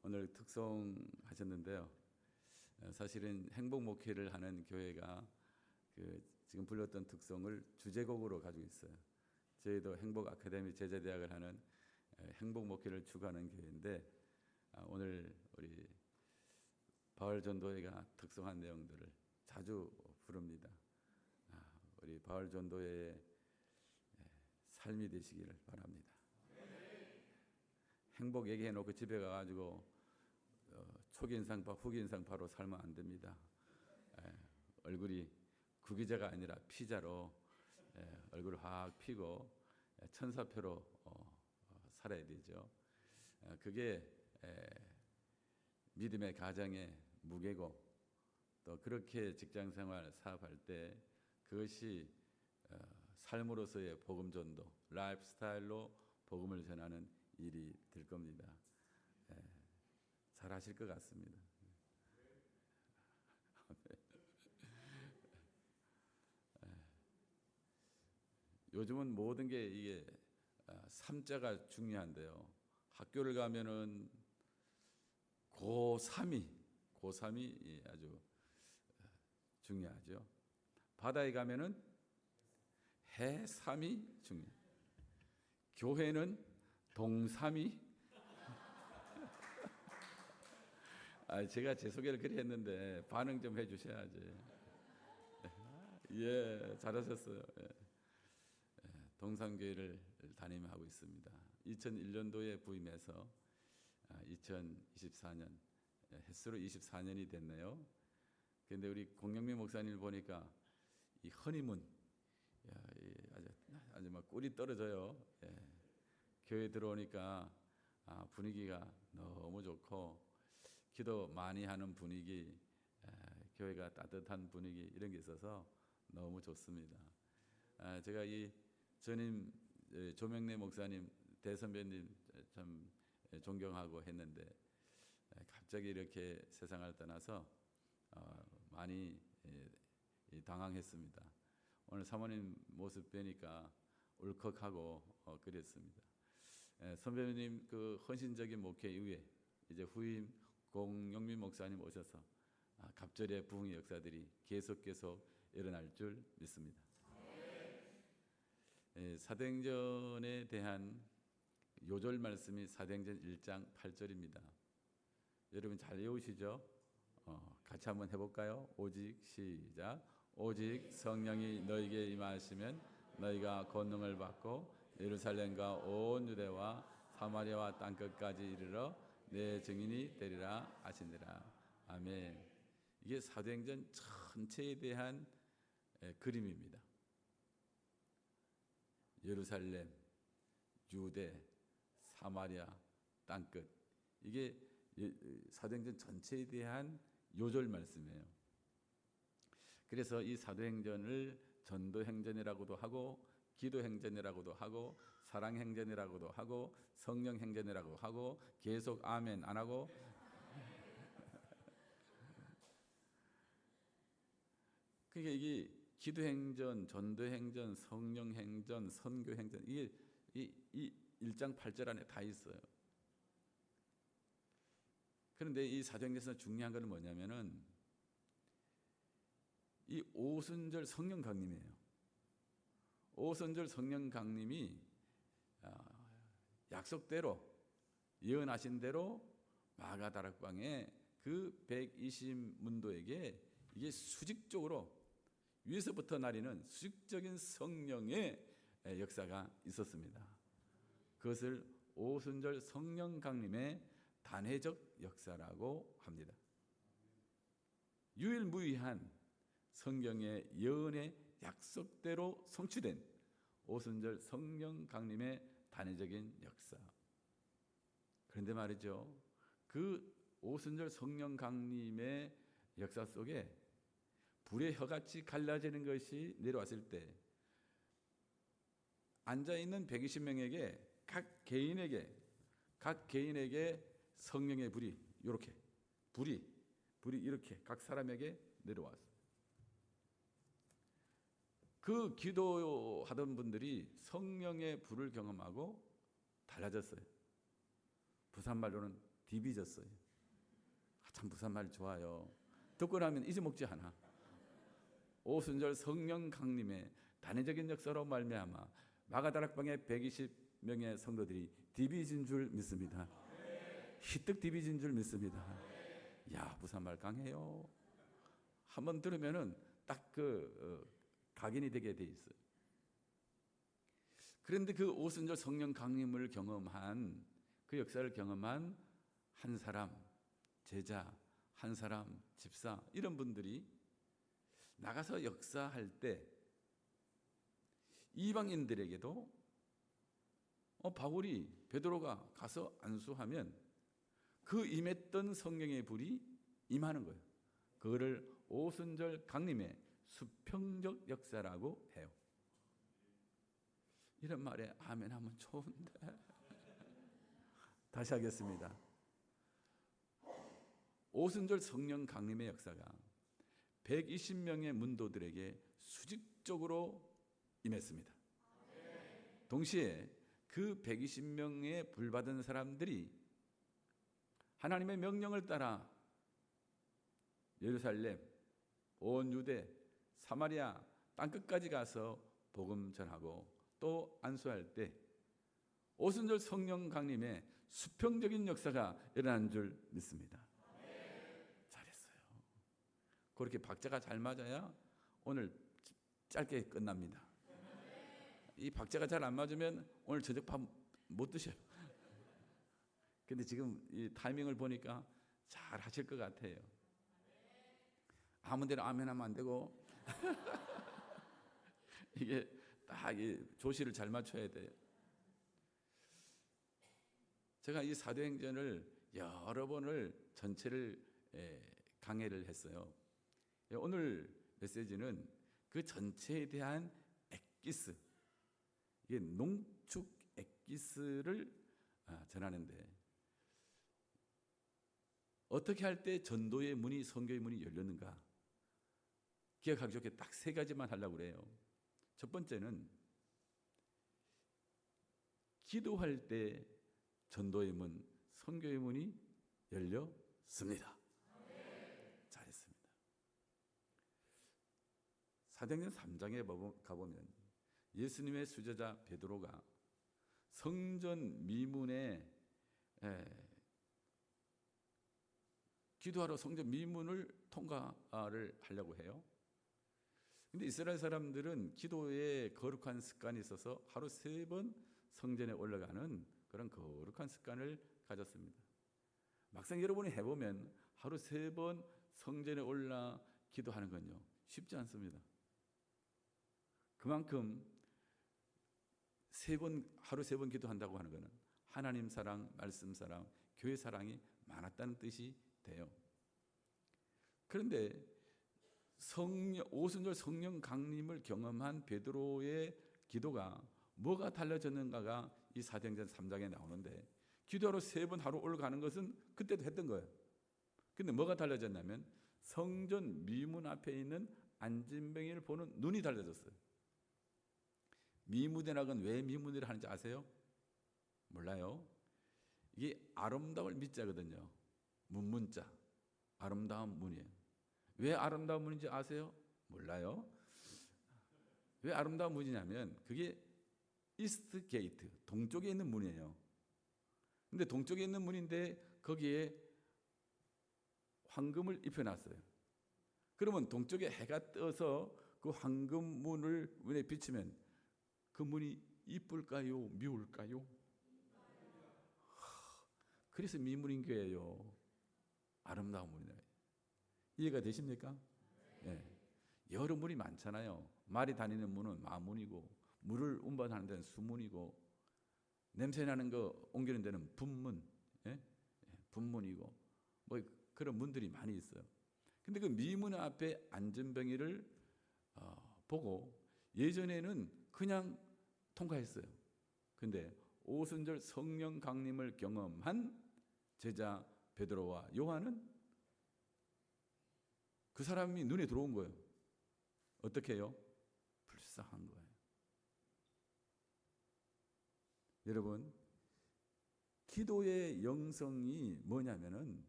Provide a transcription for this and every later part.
오늘 특송하셨는데요. 사실은 행복 목회를 하는 교회가 지금 불렀던 특송을 주제곡으로 가지고 있어요. 저희도 행복 아카데미 제자대학을 하는 행복 목회를 추구하는 교회인데, 오늘 우리 바울 전도회가 특송한 내용들을 자주 부릅니다. 우리 바울 전도회의 삶이 되시기를 바랍니다. 행복 얘기해 놓고 집에 가가지고 초기인상파 후기인상파로 살면 안 됩니다. 얼굴이 구기자가 아니라 피자로 얼굴을 확 피고 천사표로 살아야 되죠. 그게 믿음의 가정의 무게고, 또 그렇게 직장생활 사업할 때 그것이 삶으로서의 복음 전도, 라이프 스타일로 복음을 전하는 일이 될 겁니다. 잘 하실 것 같습니다. 요즘은 모든 게 이게 삼자가 중요한데요. 학교를 가면은 고3이 아주 중요하죠. 바다에 가면은 해삼이 중요해요. 교회는 동삼이. 제가 제 소개를 그리 했는데 반응 좀 해주셔야지. 예, 잘하셨어요. 동삼교회를 담임하고 있습니다. 2001년도에 부임해서 2024년 햇수로 24년이 됐네요. 그런데 우리 공영민 목사님을 보니까 이 허니문, 아주 막 꿀이 떨어져요. 교회 들어오니까 분위기가 너무 좋고, 기도 많이 하는 분위기, 교회가 따뜻한 분위기, 이런 게 있어서 너무 좋습니다. 제가 이 전임 조명래 목사님 대선배님 참 존경하고 했는데, 갑자기 이렇게 세상을 떠나서 많이 당황했습니다. 오늘 사모님 모습 뵈니까 울컥하고 그랬습니다. 선배님 그 헌신적인 목회 이후에 이제 후임 공영민 목사님 오셔서 갑절의 부흥의 역사들이 계속 일어날 줄 믿습니다. 사도행전에 대한 요절 말씀이 사도행전 1장 8절입니다. 여러분 잘 외우시죠? 같이 한번 해볼까요? 오직 시작. 오직 성령이 너희에게 임하시면 너희가 권능을 받고 예루살렘과 온 유대와 사마리아와 땅끝까지 이르러 내 증인이 되리라 하시니라. 아멘. 이게 사도행전 전체에 대한 그림입니다. 예루살렘, 유대, 사마리아, 땅끝, 이게 사도행전 전체에 대한 요절 말씀이에요. 그래서 이 사도행전을 전도행전이라고도 하고, 기도행전이라고도 하고, 사랑행전이라고도 하고, 성령행전이라고 하고, 계속 아멘 안 하고 그러니까 이게 기도행전, 전도행전, 성령행전, 선교행전, 이게 이 1장 8절 안에 다 있어요. 그런데 이 사도행전에서 중요한 것은 뭐냐면은 이 오순절 성령 강림이에요. 오순절 성령 강림이 약속대로, 예언하신 대로 마가다락방에 그 120문도에게 이게 수직적으로 위에서부터 나리는 수직적인 성령의 역사가 있었습니다. 그것을 오순절 성령 강림의 단회적 역사라고 합니다. 유일무이한 성경의 예언의 약속대로 성취된 오순절 성령 강림의 단회적인 역사. 그런데 말이죠, 그 오순절 성령 강림의 역사 속에 불의 혀같이 갈라지는 것이 내려왔을 때 앉아있는 120명에게 각 개인에게 성령의 불이 이렇게 불이 이렇게 각 사람에게 내려왔어요. 그 기도하던 분들이 성령의 불을 경험하고 달라졌어요. 부산말로는 디비졌어요. 참 부산말 좋아요. 듣고 나면 잊어먹지 않아. 오순절 성령 강림의 단회적인 역사로 말미암아 마가다락방에 120명의 성도들이 디비진 줄 믿습니다. 희뜩 디비진 줄 믿습니다. 야, 부산말 강해요. 한번 들으면은 딱 각인이 되게 돼 있어요. 그런데 그 오순절 성령 강림을 경험한, 그 역사를 경험한 한 사람, 제자, 한 사람, 집사, 이런 분들이 나가서 역사할 때 이방인들에게도 바울이, 베드로가 가서 안수하면 그 임했던 성령의 불이 임하는 거예요. 그거를 오순절 강림의 수평적 역사라고 해요. 이런 말에 아멘 하면 좋은데. 다시 하겠습니다. 오순절 성령 강림의 역사가 120명의 문도들에게 수직적으로 임했습니다. 동시에 그 120명의 불받은 사람들이 하나님의 명령을 따라 예루살렘, 온 유대, 사마리아 땅끝까지 가서 복음 전하고 또 안수할 때 오순절 성령 강림의 수평적인 역사가 일어난 줄 믿습니다. 잘했어요. 그렇게 박자가 잘 맞아야 오늘 짧게 끝납니다. 이 박자가 잘 안 맞으면 오늘 저녁밥 못 드셔요. 근데 지금 이 타이밍을 보니까 잘 하실 것 같아요. 아무 데나 아멘 하면 안 되고 이게 딱 조시를 잘 맞춰야 돼요. 제가 이 사도행전을 여러 번을 전체를 강해를 했어요. 오늘 메시지는 그 전체에 대한 엑기스, 이게 농축 엑기스를 전하는데, 어떻게 할 때 전도의 문이, 선교의 문이 열렸는가 기억하기 좋게 딱 세 가지만 하려고 그래요. 첫 번째는 기도할 때 전도의 문, 선교의 문이 열렸습니다. 잘했습니다. 사도행전 3장에 가보면 예수님의 수제자 베드로가 성전 미문에 기도하러 성전 미문을 통과를 하려고 해요. 근데 이스라엘 사람들은 기도에 거룩한 습관이 있어서 하루 3번 성전에 올라가는 그런 거룩한 습관을 가졌습니다. 막상 여러분이 해보면 하루 3번 성전에 올라 기도하는 건요, 쉽지 않습니다. 그만큼 하루 3번 기도한다고 하는 것은 하나님 사랑, 말씀 사랑, 교회 사랑이 많았다는 뜻이 돼요. 그런데 오순절 성령 강림을 경험한 베드로의 기도가 뭐가 달라졌는가가 이 사도행전 3장에 나오는데, 기도하러 3번 하루 올라가는 것은 그때도 했던 거예요. 근데 뭐가 달라졌냐면 성전 미문 앞에 있는 안진뱅이를 보는 눈이 달라졌어요. 미문이라고는 왜 미문이라 하는지 아세요? 몰라요? 이게 아름다울 미자거든요. 문문자, 아름다운 문이에요. 왜 아름다운 문인지 아세요? 몰라요? 왜 아름다운 문이냐면 그게 이스트 게이트, 동쪽에 있는 문이에요. 근데 동쪽에 있는 문인데 거기에 황금을 입혀놨어요. 그러면 동쪽에 해가 떠서 그 황금 문에 비치면 그 문이 이쁠까요? 미울까요? 그래서 미문인 거예요. 아름다운 문이에요. 이해가 되십니까? 네. 여러 문이 많잖아요. 말이 다니는 문은 마문이고, 물을 운반하는 데는 수문이고, 냄새나는 거 옮기는 데는 분문, 분문이고, 뭐 그런 문들이 많이 있어요. 근데 그 미문 앞에 안전병이를 보고 예전에는 그냥 통과했어요. 근데 오순절 성령 강림을 경험한 제자 베드로와 요한은 그 사람이 눈에 들어온 거예요. 어떻게 해요? 불쌍한 거예요. 여러분, 기도의 영성이 뭐냐면은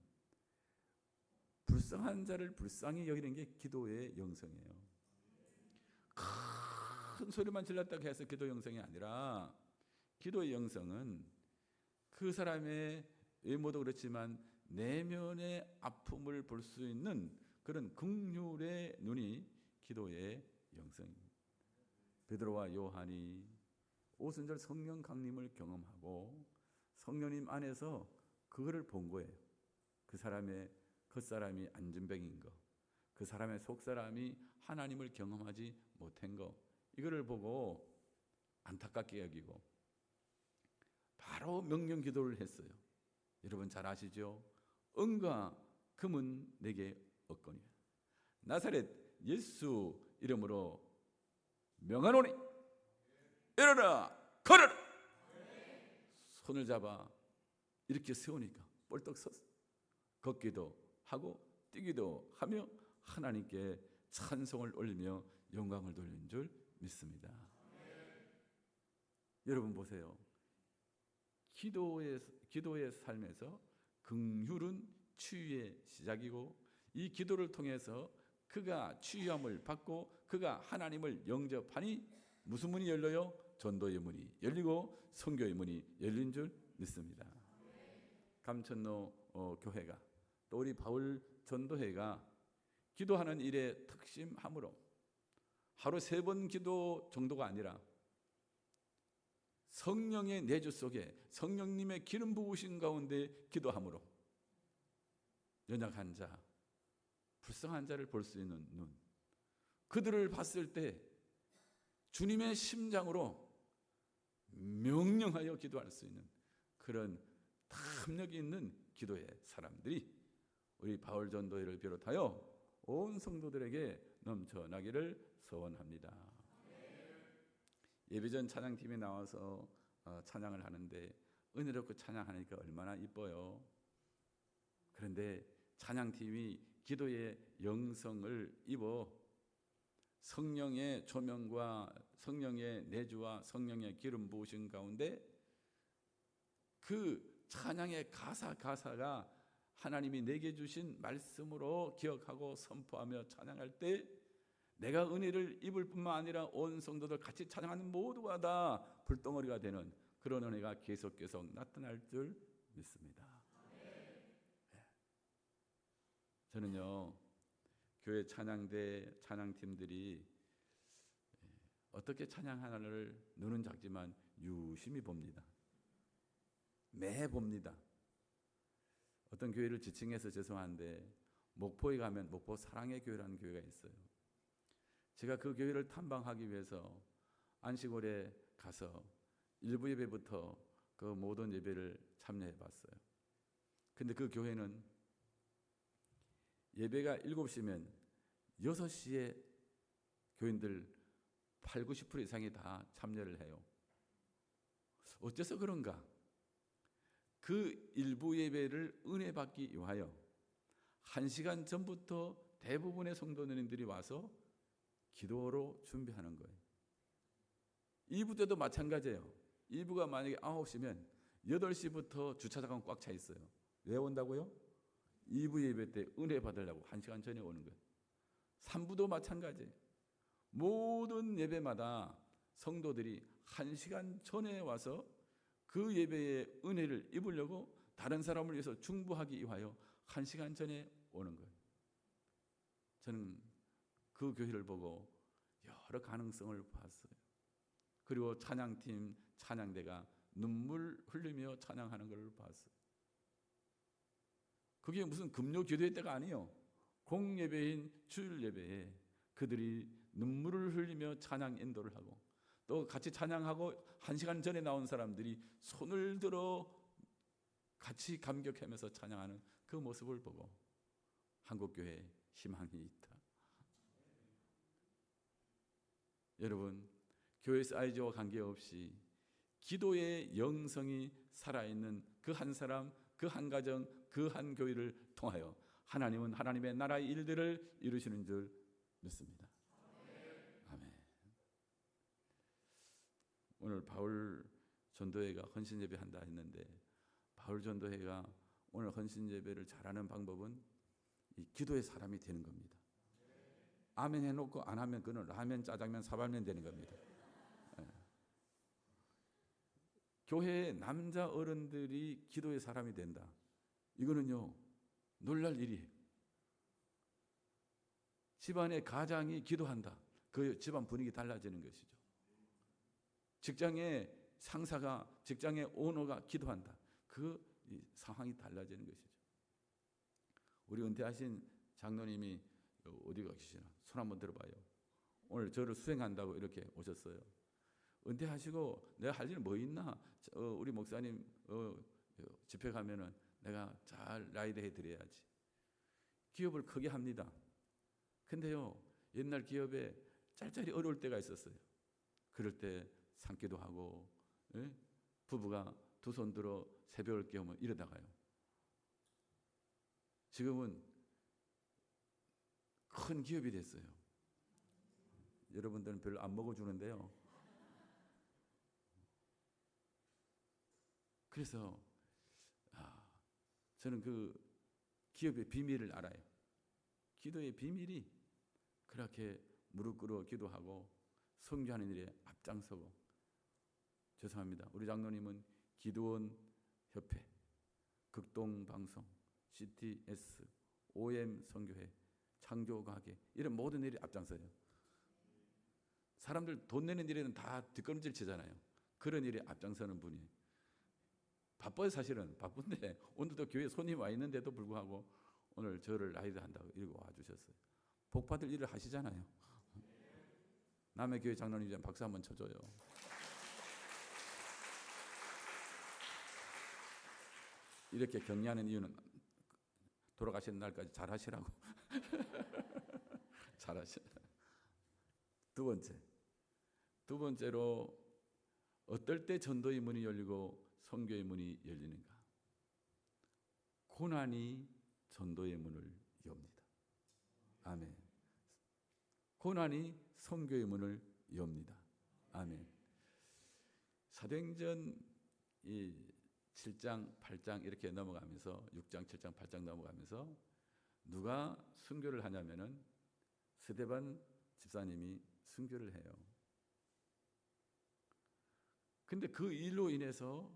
불쌍한 자를 불쌍히 여기는 게 기도의 영성이에요. 큰 소리만 질렀다고 해서 기도 영성이 아니라, 기도의 영성은 그 사람의 외모도 그렇지만 내면의 아픔을 볼 수 있는 그런 긍휼의 눈이 기도의 영성입니다. 베드로와 요한이 오순절 성령 강림을 경험하고 성령님 안에서 그거를 본 거예요. 그 사람의 겉사람이 안진뱅인 거, 그 사람의 속사람이 하나님을 경험하지 못한 거, 이거를 보고 안타깝게 여기고 바로 명령 기도를 했어요. 여러분 잘 아시죠? 은과 금은 내게 없거니와 나사렛 예수 이름으로 명하노니 일어나 걸어라. 손을 잡아 이렇게 세우니까 벌떡 섰어. 걷기도 하고 뛰기도 하며 하나님께 찬송을 올리며 영광을 돌리는 줄 믿습니다. 여러분 보세요. 기도의 삶에서 긍휼은 치유의 시작이고, 이 기도를 통해서 그가 치유함을 받고 그가 하나님을 영접하니 무슨 문이 열려요? 전도의 문이 열리고 선교의 문이 열린 줄 믿습니다. 감천로 교회가 또 우리 바울 전도회가 기도하는 일에 특심함으로 하루 3번 기도 정도가 아니라 성령의 내주 속에 성령님의 기름 부으신 가운데 기도함으로 연약한 자, 불쌍한 자를 볼 수 있는 눈, 그들을 봤을 때 주님의 심장으로 명령하여 기도할 수 있는 그런 탐욕이 있는 기도의 사람들이 우리 바울 전도회를 비롯하여 온 성도들에게 넘쳐나기를 소원합니다. 예배전 찬양팀이 나와서 찬양을 하는데 은혜롭고 찬양하니까 얼마나 이뻐요. 그런데 찬양팀이 기도의 영성을 입어 성령의 조명과 성령의 내주와 성령의 기름 부으신 가운데 그 찬양의 가사가 하나님이 내게 주신 말씀으로 기억하고 선포하며 찬양할 때 내가 은혜를 입을 뿐만 아니라 온 성도들 같이 찬양하는 모두가 다 불덩어리가 되는 그런 은혜가 계속 나타날 줄 믿습니다. 저는요, 교회 찬양대 찬양팀들이 어떻게 찬양하나를 눈은 작지만 유심히 봅니다. 매 봅니다. 어떤 교회를 지칭해서 죄송한데 목포에 가면 목포 사랑의 교회라는 교회가 있어요. 제가 그 교회를 탐방하기 위해서 안식월에 가서 일부 예배부터 그 모든 예배를 참여해 봤어요. 근데 그 교회는 예배가 7시면 6시에 교인들 80-90% 이상이 다 참여를 해요. 어째서 그런가? 그 일부 예배를 은혜 받기 위하여 1시간 전부터 대부분의 성도님들이 와서 기도로 준비하는 거예요. 2부 때도 마찬가지예요. 2부가 만약에 9시면 8시부터 주차장은 꽉 차 있어요. 왜 온다고요? 2부 예배 때 은혜 받으려고 1시간 전에 오는 거예요. 3부도 마찬가지. 모든 예배마다 성도들이 1시간 전에 와서 그 예배의 은혜를 입으려고 다른 사람을 위해서 중보하기 위하여 1시간 전에 오는 거예요. 저는 그 교회를 보고 여러 가능성을 봤어요. 그리고 찬양팀, 찬양대가 눈물 흘리며 찬양하는 걸 봤어요. 그게 무슨 금요 기도회 때가 아니에요. 공예배인 주일 예배에 그들이 눈물을 흘리며 찬양 인도를 하고 또 같이 찬양하고 1시간 전에 나온 사람들이 손을 들어 같이 감격하면서 찬양하는 그 모습을 보고 한국교회에 희망이 있다. 여러분, 교회 사이즈와 관계없이 기도의 영성이 살아있는 그 한 사람, 그 한 가정, 그 한 교회를 통하여 하나님은 하나님의 나라의 일들을 이루시는 줄 믿습니다. 아멘. 오늘 바울 전도회가 헌신 예배한다 했는데 가을 전도회가 오늘 헌신 예배를 잘하는 방법은 이 기도의 사람이 되는 겁니다. 아멘 해놓고 안 하면 그는 라면, 짜장면, 사발면 되는 겁니다. 예. 교회의 남자 어른들이 기도의 사람이 된다. 이거는요, 놀랄 일이에요. 집안의 가장이 기도한다. 그 집안 분위기 달라지는 것이죠. 직장의 상사가, 직장의 오너가 기도한다. 그 상황이 달라지는 것이죠. 우리 은퇴하신 장로님이 어디가 계시나? 손 한번 들어봐요. 오늘 저를 수행한다고 이렇게 오셨어요. 은퇴하시고 내가 할 일 뭐 있나? 우리 목사님 집회 가면은 내가 잘 라이드해 드려야지. 기업을 크게 합니다. 근데요, 옛날 기업에 짤짤이 어려울 때가 있었어요. 그럴 때 산기도 하고, 예? 부부가 두 손 들어 새벽을 깨우면 이러다가요. 지금은 큰 기업이 됐어요. 여러분들은 별로 안 먹어주는데요. 그래서 저는 그 기업의 비밀을 알아요. 기도의 비밀이 그렇게 무릎 꿇어 기도하고 선교하는 일에 앞장서고, 죄송합니다. 우리 장로님은 기도원 협회, 극동방송, CTS, OM 선교회, 창조가게 이런 모든 일이 앞장서요. 사람들 돈 내는 일에는 다 뒷걸음질 치잖아요. 그런 일에 앞장서는 분이 바빠요. 사실은 바쁜데 오늘도 교회에 손님 와 있는데도 불구하고 오늘 저를 라이드 한다고 이러고 와주셨어요. 복받을 일을 하시잖아요. 남의 교회 장로님 박수 한번 쳐줘요. 이렇게 격려하는 이유는 돌아가시는 날까지 잘하시라고. 잘하시. 두 번째로 어떨 때 전도의 문이 열리고 선교의 문이 열리는가? 고난이 전도의 문을 엽니다. 아멘. 고난이 선교의 문을 엽니다. 아멘. 사도행전 7장, 8장 이렇게 넘어가면서 6장, 7장, 8장 넘어가면서 누가 순교를 하냐면은 스데반 집사님이 순교를 해요. 근데 그 일로 인해서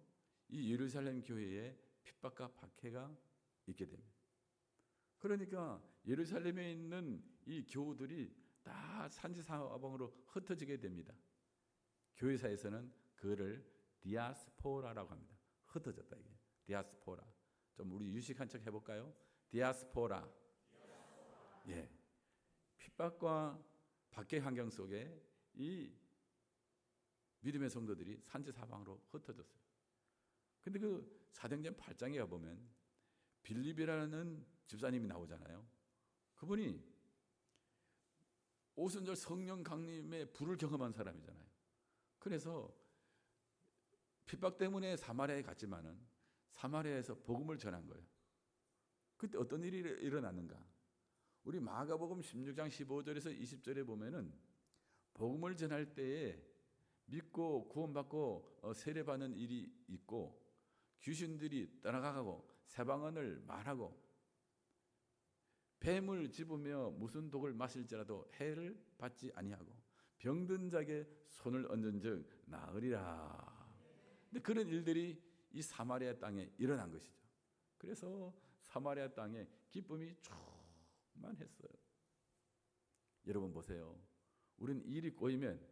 이 예루살렘 교회에 핍박과 박해가 있게 됩니다. 그러니까 예루살렘에 있는 이 교우들이 다 산지사방으로 흩어지게 됩니다. 교회사에서는 그를 디아스포라라고 합니다. 흩어졌다 이게. 디아스포라. 좀 우리 유식한 척 해볼까요? 디아스포라. 예. 핍박과 박해 환경 속에 이 믿음의 성도들이 산지사방으로 흩어졌어요. 근데 그 사도행전 8장에 가보면 빌립이라는 집사님이 나오잖아요. 그분이 오순절 성령 강림의 불을 경험한 사람이잖아요. 그래서 핍박 때문에 사마리아에 갔지만은 사마리아에서 복음을 전한 거예요. 그때 어떤 일이 일어났는가? 우리 마가복음 16장 15절에서 20절에 보면은 복음을 전할 때에 믿고 구원받고 세례받는 일이 있고, 귀신들이 떠나가고 새방언을 말하고, 뱀을 집으며 무슨 독을 마실지라도 해를 받지 아니하고, 병든 자에게 손을 얹은즉 나으리라. 근데 그런 일들이 이 사마리아 땅에 일어난 것이죠. 그래서 사마리아 땅에 기쁨이 충만했어요. 여러분 보세요. 우리는 일이 꼬이면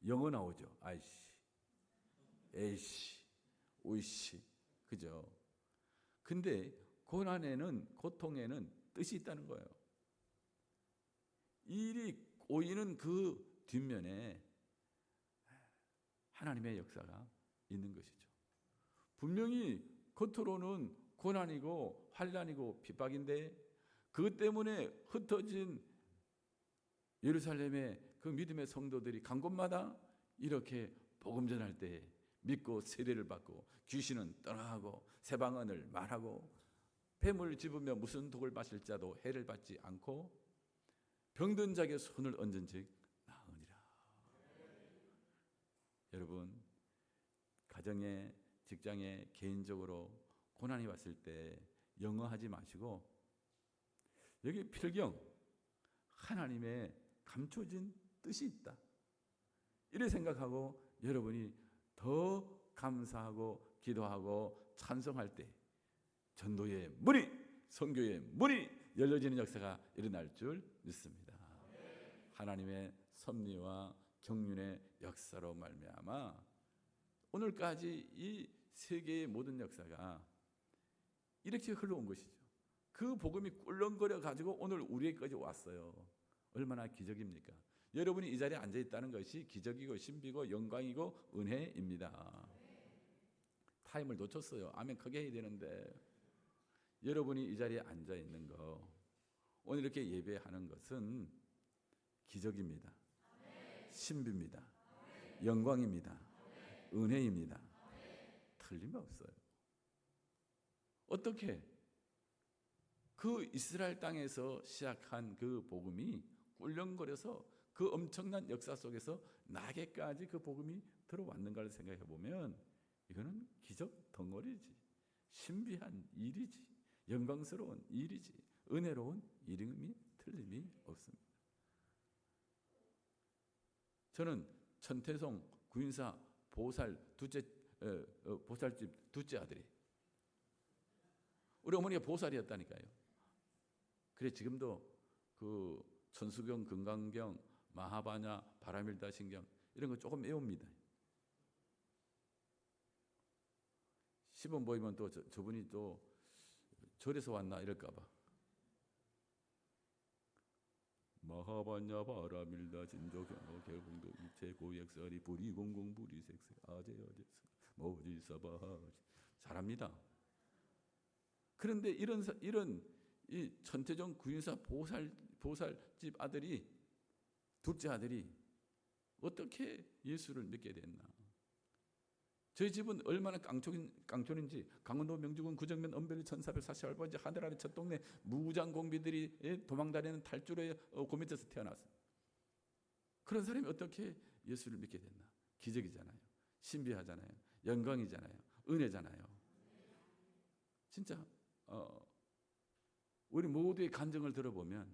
영어 나오죠. 아이씨, 에이씨, 오이씨, 그죠? 근데 고난에는, 고통에는 뜻이 있다는 거예요. 일이 꼬이는 그 뒷면에 하나님의 역사가 있는 것이죠. 분명히 겉으로는 고난이고 환난이고 핍박인데 그것 때문에 흩어진 예루살렘의 그 믿음의 성도들이 간 곳마다 이렇게 복음 전할 때 믿고 세례를 받고, 귀신은 떠나가고 새방언을 말하고, 뱀을 집으며 무슨 독을 마실 자도 해를 받지 않고, 병든 자에게 손을 얹은즉 나으니라. 여러분, 가정에 직장에 개인적으로 고난이 왔을 때 영어하지 마시고 여기 필경 하나님의 감춰진 뜻이 있다. 이렇게 생각하고 여러분이 더 감사하고 기도하고 찬송할 때 전도의 문이, 선교의 문이 열려지는 역사가 일어날 줄 믿습니다. 하나님의 섭리와 경륜의 역사로 말미암아 오늘까지 이 세계의 모든 역사가 이렇게 흘러온 것이죠. 그 복음이 꿀렁거려 가지고 오늘 우리에게까지 왔어요. 얼마나 기적입니까? 여러분이 이 자리에 앉아 있다는 것이 기적이고 신비고 영광이고 은혜입니다. 타임을 놓쳤어요. 아멘 크게 해야 되는데 여러분이 이 자리에 앉아 있는 거 오늘 이렇게 예배하는 것은 기적입니다. 신비입니다. 영광입니다. 은혜입니다. 틀림없어요. 어떻게 그 이스라엘 땅에서 시작한 그 복음이 꿀렁거려서 그 엄청난 역사 속에서 나게까지 그 복음이 들어왔는가를 생각해 보면 이거는 기적 덩어리지, 신비한 일이지, 영광스러운 일이지, 은혜로운 일임이 틀림이 없습니다. 저는 천태송 구인사 보살집 둘째 아들이 우리 어머니가 보살이었다니까요. 그래 지금도 그 천수경, 금강경, 마하바냐, 바라밀다 신경 이런 거 조금 외웁니다. 시범 보이면 또 저분이 또 절에서 왔나 이럴까 봐. 마하바냐 바라밀다 진조경 개공도 이체 고액설이 부리공공 부리색색 아제아제 모지사바 잘합니다. 그런데 이런 이 천태종 구인사 보살집 아들이 둘째 아들이 어떻게 예수를 믿게 됐나? 저희 집은 얼마나 깡촌인지 강원도 명주군 구정면 언별리 1448번지 하늘 아래 첫 동네 무장공비들이 도망다니는 탈주로의 그 밑에서 태어났어요. 그런 사람이 어떻게 예수를 믿게 됐나? 기적이잖아요. 신비하잖아요. 영광이잖아요. 은혜잖아요. 진짜 우리 모두의 간증을 들어보면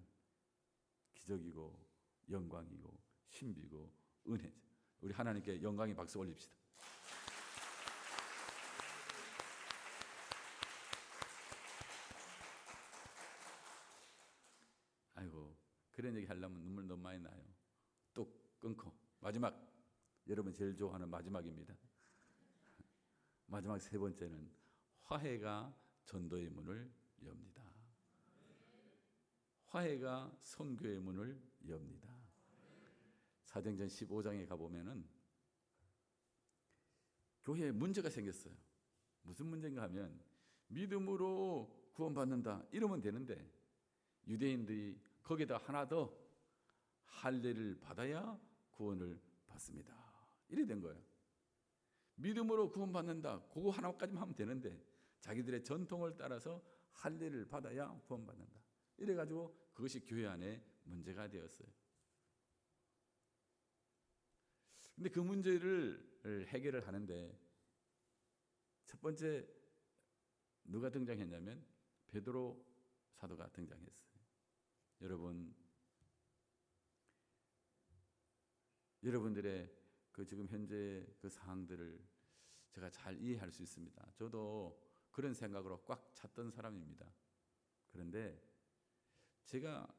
기적이고 영광이고 신비고 은혜죠. 우리 하나님께 영광의 박수 올립시다. 아이고 그런 얘기 하려면 눈물 너무 많이 나요. 뚝 끊고 마지막 여러분 제일 좋아하는 마지막입니다. 마지막 세 번째는 화해가 전도의 문을 엽니다. 화해가 선교의 문을 엽니다. 사도행전 15장에 가보면은 교회에 문제가 생겼어요. 무슨 문제인가 하면 믿음으로 구원받는다 이러면 되는데 유대인들이 거기다 하나 더 할례를 받아야 구원을 받습니다. 이래 된 거예요. 믿음으로 구원받는다 그거 하나까지만 하면 되는데 자기들의 전통을 따라서 할례를 받아야 구원받는다. 이래가지고 그것이 교회 안에 문제가 되었어요. 근데 그 문제를 해결을 하는데 첫 번째 누가 등장했냐면 베드로 사도가 등장했어요. 여러분들의 그 지금 현재 그 상황들을 제가 잘 이해할 수 있습니다. 저도 그런 생각으로 꽉 찼던 사람입니다. 그런데 제가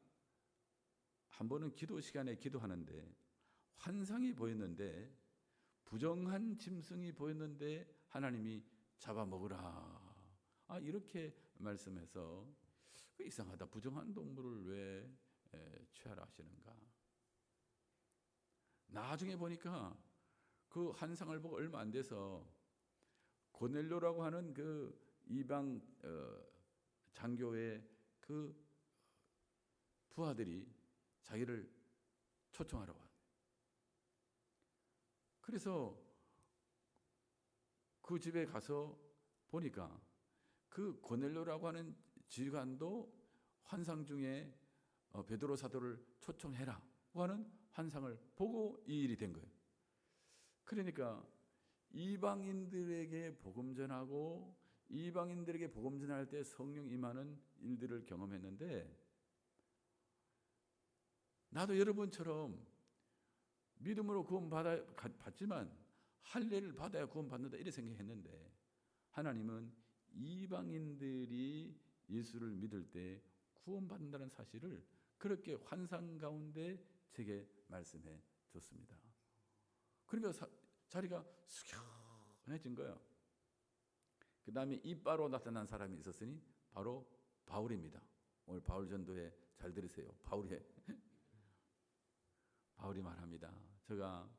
한 번은 기도 시간에 기도하는데 환상이 보였는데 부정한 짐승이 보였는데 하나님이 잡아먹으라 이렇게 말씀해서 이상하다. 부정한 동물을 왜 취하라 하시는가. 나중에 보니까 그 환상을 보고 얼마 안 돼서 고넬료라고 하는 그 이방 장교의 그 부하들이 자기를 초청하러 와요. 그래서 그 집에 가서 보니까 그 고넬료라고 하는 지휘관도 환상 중에 베드로 사도를 초청해라고 하는 환상을 보고 이 일이 된 거예요. 그러니까 이방인들에게 복음 전하고 이방인들에게 복음 전할 때 성령 임하는 일들을 경험했는데, 나도 여러분처럼 믿음으로 구원 받지만 할례를 받아야 구원 받는다 이렇게 생각했는데, 하나님은 이방인들이 예수를 믿을 때 구원 받는다는 사실을 그렇게 환상 가운데 제게 말씀해 줬습니다. 그러니까 자리가 숙연해진 거예요. 그 다음에 이빠로 나타난 사람이 있었으니 바로 바울입니다. 오늘 바울 전도회 잘 들으세요. 바울이 말합니다. 제가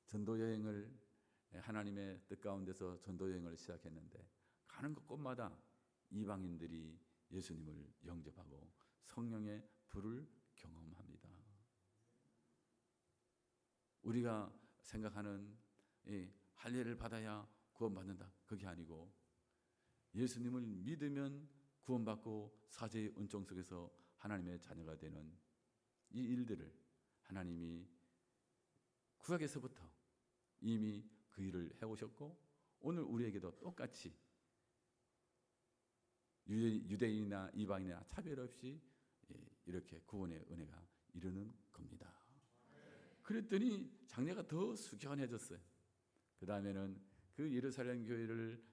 전도 여행을, 하나님의 뜻 가운데서 전도 여행을 시작했는데 가는 곳마다 이방인들이 예수님을 영접하고 성령의 불을 경험합니다. 우리가 생각하는 할례를 받아야 구원받는다, 그게 아니고 예수님을 믿으면 구원받고 사제의 은총 속에서 하나님의 자녀가 되는 이 일들을 하나님이 구약에서부터 이미 그 일을 해오셨고, 오늘 우리에게도 똑같이 유대인이나 이방인이나 차별 없이 이렇게 구원의 은혜가 이르는 겁니다. 그랬더니 장례가 더 숙연해졌어요. 그 다음에는 그 예루살렘 교회를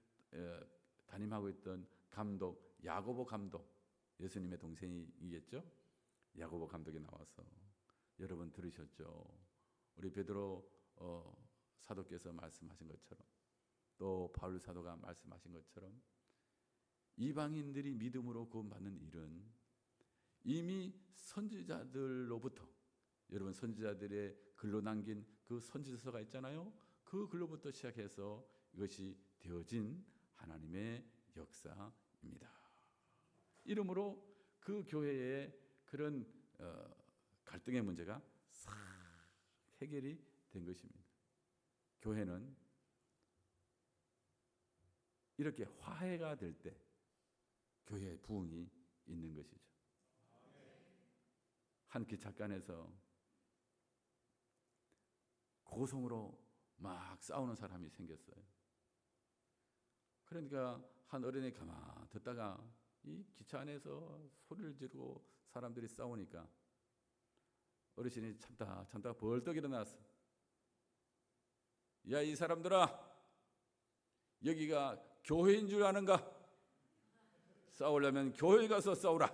담임하고 있던 감독, 야고보 감독, 예수님의 동생이겠죠? 야고보 감독이 나와서, 여러분 들으셨죠? 우리 베드로 사도께서 말씀하신 것처럼, 또 바울 사도가 말씀하신 것처럼 이방인들이 믿음으로 구원받는 일은 이미 선지자들로부터, 여러분 선지자들의 글로 남긴 그 선지서가 있잖아요. 그 글로부터 시작해서 이것이 되어진 하나님의 역사입니다. 이러므로 그 교회의 그런 갈등의 문제가 싹 해결이 된 것입니다. 교회는 이렇게 화해가 될 때 교회의 부흥이 있는 것이죠. 한 기차간에서 고성으로 막 싸우는 사람이 생겼어요. 그러니까 한 어른이 가만 듣다가 이 기차 안에서 소리를 지르고 사람들이 싸우니까 어르신이 참다가 벌떡 일어났어. 야, 이 사람들아, 여기가 교회인 줄 아는가? 싸우려면 교회 가서 싸우라.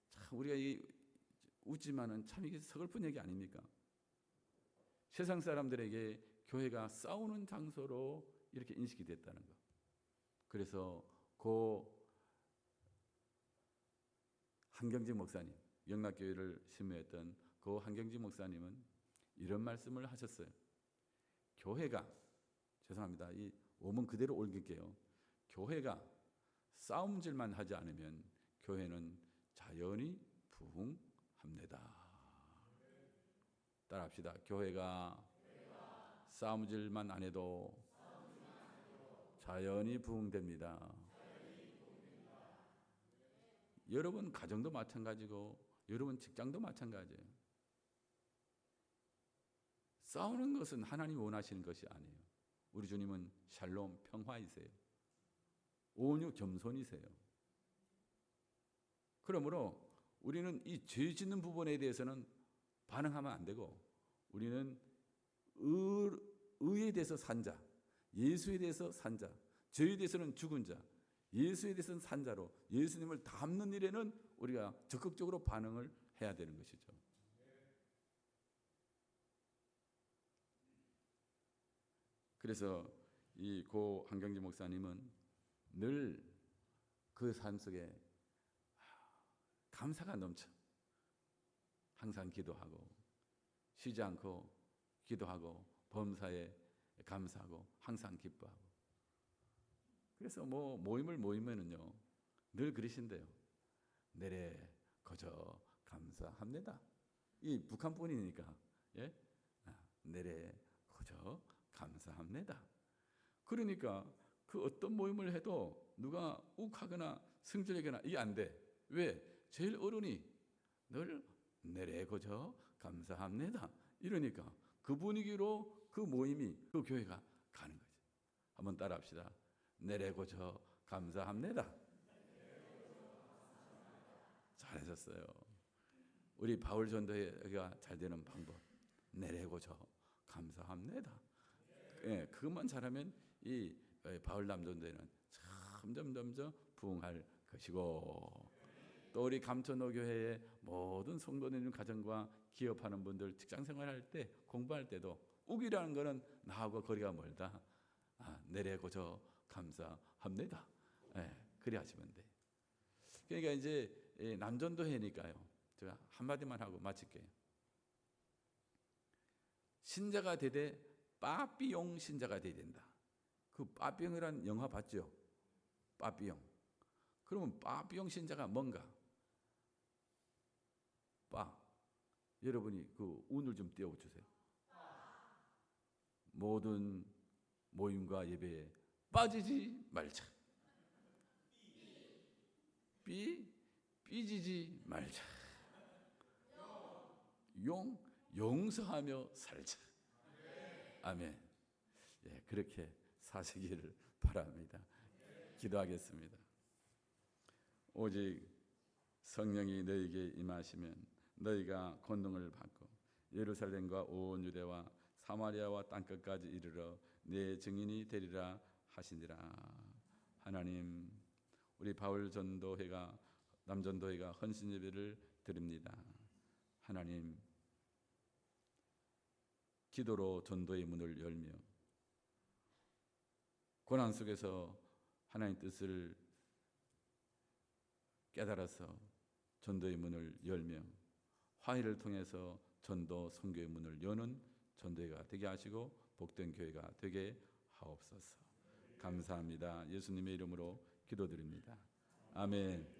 참, 우리가 웃지만은 참 이게 서글픈 얘기 아닙니까? 세상 사람들에게 교회가 싸우는 장소로 이렇게 인식이 됐다는 것. 그래서 그 한경직 목사님, 영락교회를 신무했던 그 한경직 목사님은 이런 말씀을 하셨어요. 교회가, 죄송합니다, 이 원문 그대로 옮길게요. 교회가 싸움질만 하지 않으면 교회는 자연히 부흥합니다. 따라합시다. 교회가 싸움질만 안 해도 자연히 부흥됩니다. 여러분 가정도 마찬가지고 여러분 직장도 마찬가지예요. 싸우는 것은 하나님이 원하시는 것이 아니에요. 우리 주님은 샬롬, 평화이세요. 온유, 겸손이세요. 그러므로 우리는 이 죄 짓는 부분에 대해서는 반응하면 안 되고, 우리는 의에 대해서 산 자, 예수에 대해서 산 자, 죄에 대해서는 죽은 자, 예수에 대해서는 산 자로 예수님을 닮는 일에는 우리가 적극적으로 반응을 해야 되는 것이죠. 그래서 이 고 한경지 목사님은 늘 그 삶 속에 감사가 넘쳐 항상 기도하고 쉬지 않고 기도하고 범사에 감사하고 항상 기뻐하고, 그래서 뭐 모이면은요 늘 그러신대요. 내래 거저 감사합니다. 이 북한 분이니까, 예, 내래 거저 감사합니다. 그러니까 그 어떤 모임을 해도 누가 욱하거나 승질하거나 이게 안 돼. 왜? 제일 어른이 늘 내래 거저 감사합니다. 이러니까 그 분위기로 그 그 모임이 그 교회가 가는 거죠. 한번 따라합시다. 내래고저 감사합니다. 잘하셨어요. 우리 바울 전도회가 잘 되는 방법. 내래고저 감사합니다. 예, 그것만 잘하면 이 바울 남전도회는 점점 부흥할 것이고, 또 우리 감천호 교회의 모든 성도님 가정과 기업하는 분들 직장 생활할 때 공부할 때도 우기라는 거는 나하고 거리가 멀다. 내래고저 감사합니다. 예, 그래 하시면 돼. 그러니까 이제 남전도회니까요. 제가 한마디만 하고 마칠게요. 신자가 되되 빠삐용 신자가 되어야 된다. 그 빠삐용이라는 영화 봤죠? 빠삐용. 그러면 빠삐용 신자가 뭔가? 여러분이 그 운을 좀 띄워주세요. 모든 모임과 예배에 빠지지 말자. 삐지지 말자. 용서하며 살자. 아멘. 예, 그렇게 사시기를 바랍니다. 기도하겠습니다. 오직 성령이 너희에게 임하시면 너희가 권능을 받고 예루살렘과 온 유대와 사마리아와 땅끝까지 이르러 내 증인이 되리라 하시니라. 하나님, 우리 바울 전도회가 남전도회가 헌신 예배를 드립니다. 하나님, 기도로 전도의 문을 열며 고난 속에서 하나님 뜻을 깨달아서 전도의 문을 열며 화해를 통해서 전도 선교의 문을 여는 전도회가 되게 하시고 복된 교회가 되게 하옵소서. 감사합니다. 예수님의 이름으로 기도드립니다. 아멘.